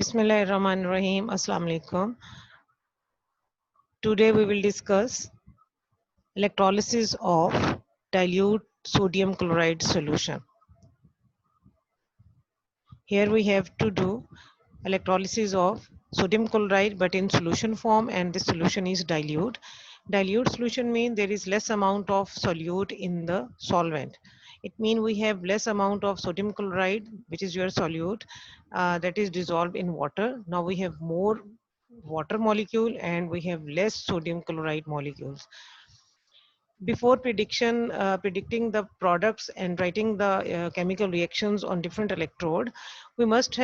Bismillahirrahmanirrahim. Assalamu alaikum. Today we will discuss electrolysis of dilute sodium chloride solution. Here we have to do electrolysis of sodium chloride but in solution form, and the solution is dilute. Dilute solution means there is less amount of solute in the solvent. It means we have less amount of sodium chloride, which is your solute, that is dissolved in water. Now we have more water molecule and we have less sodium chloride molecules. Before predicting the products and writing the chemical reactions on different electrode, we must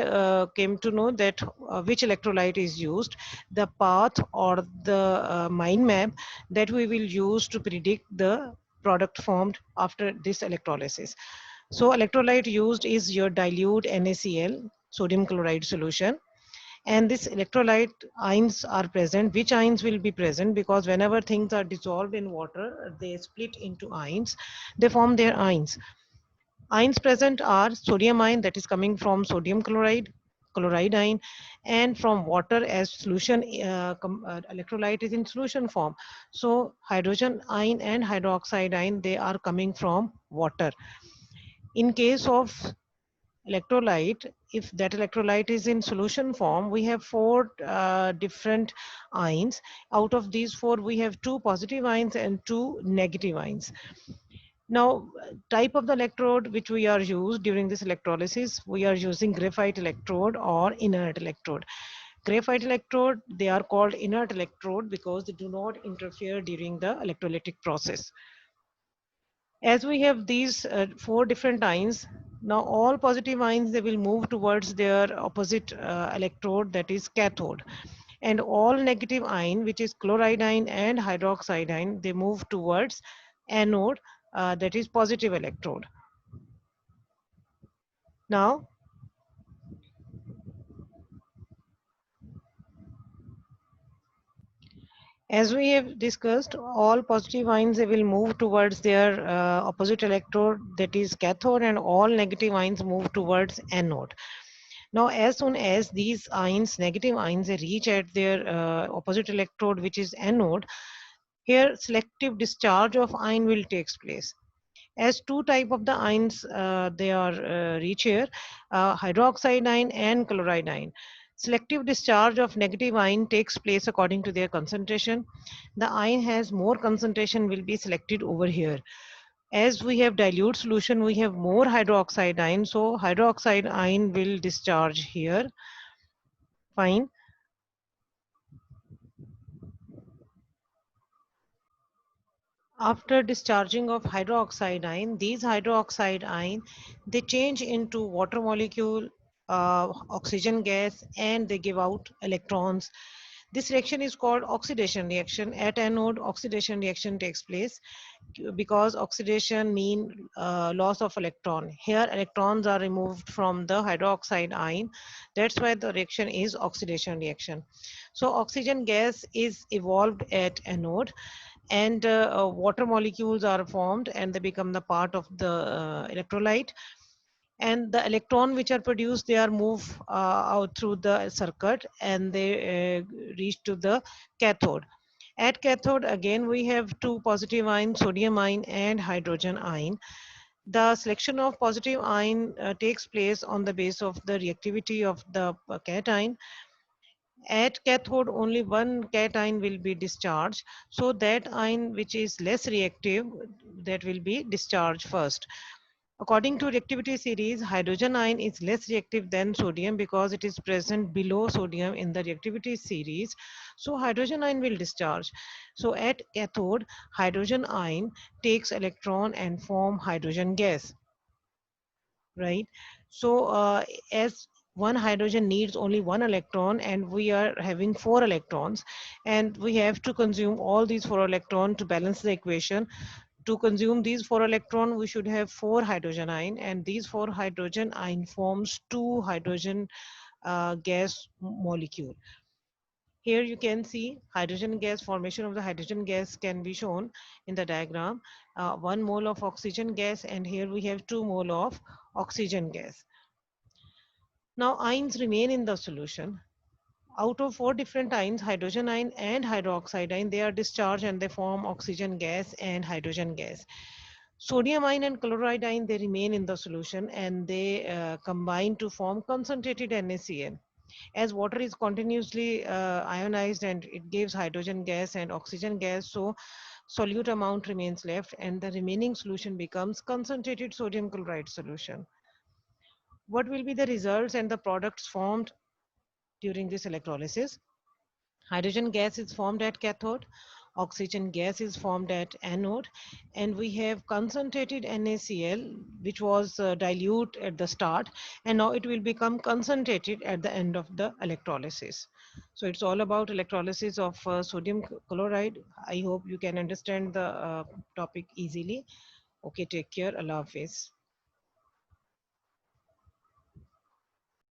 came to know that which electrolyte is used, the path or the mind map that we will use to predict the product formed after this electrolysis. So electrolyte used is your dilute NaCl, sodium chloride solution, and this electrolyte ions are present. Which ions will be present? Because whenever things are dissolved in water, they split into ions, they form their ions. Ions present are sodium ion, that is coming from sodium chloride, chloride ion, and from water as solution. Electrolyte is in solution form, so hydrogen ion and hydroxide ion, they are coming from water. In case of electrolyte, if that electrolyte is in solution form, we have four different ions. Out of these four, we have two positive ions and two negative ions. Now, type of the electrode which we are used during this electrolysis, we are using graphite electrode or inert electrode. Graphite electrode, they are called inert electrode because they do not interfere during the electrolytic process. As we have these four different ions, now all positive ions, they will move towards their opposite electrode, that is cathode, and all negative ion, which is chloride ion and hydroxide ion, they move towards anode, that is positive electrode. Now, as we have discussed, all positive ions, they will move towards their opposite electrode, that is cathode, and all negative ions move towards anode. Now, as soon as these ions, negative ions, they reach at their opposite electrode, which is anode, here selective discharge of ion will takes place. As two type of the ions, they are reach here, hydroxide ion and chloride ion. Selective discharge of negative ion takes place according to their concentration. The ion has more concentration will be selected over here. As we have dilute solution, we have more hydroxide ion, so hydroxide ion will discharge here. Fine. After discharging of hydroxide ion, these hydroxide ion, they change into water molecule, oxygen gas, and they give out electrons. This reaction is called oxidation reaction. At anode, oxidation reaction takes place because oxidation mean loss of electron. Here electrons are removed from the hydroxide ion. That's why the reaction is oxidation reaction. So oxygen gas is evolved at anode, and water molecules are formed and they become the part of the electrolyte, and the electron which are produced, they are moved out through the circuit and they reach to the cathode. At cathode, again we have two positive ion, sodium ion and hydrogen ion. The selection of positive ion takes place on the base of the reactivity of the cation. At cathode, only one cation will be discharged. So that ion which is less reactive, that will be discharged first. According to reactivity series, hydrogen ion is less reactive than sodium because it is present below sodium in the reactivity series. So hydrogen ion will discharge. So at cathode, hydrogen ion takes electron and form hydrogen gas, right? So as one hydrogen needs only one electron and we are having four electrons, and we have to consume all these four electrons to balance the equation. To consume these four electron, we should have four hydrogen ion, and these four hydrogen ion forms two hydrogen gas molecule. Here you can see hydrogen gas, formation of the hydrogen gas can be shown in the diagram. 1 mole of oxygen gas, and here we have 2 mole of oxygen gas. Now ions remain in the solution. Out of four different ions, hydrogen ion and hydroxide ion, they are discharged and they form oxygen gas and hydrogen gas. Sodium ion and chloride ion, they remain in the solution and they combine to form concentrated NaCl. As water is continuously ionized and it gives hydrogen gas and oxygen gas, so solute amount remains left and the remaining solution becomes concentrated sodium chloride solution. What will be the results and the products formed during this electrolysis? Hydrogen gas is formed at cathode, oxygen gas is formed at anode, and we have concentrated NaCl, which was dilute at the start, and now it will become concentrated at the end of the electrolysis. So it's all about electrolysis of sodium chloride. I hope you can understand the topic easily. Okay, take care. Allah Hafiz.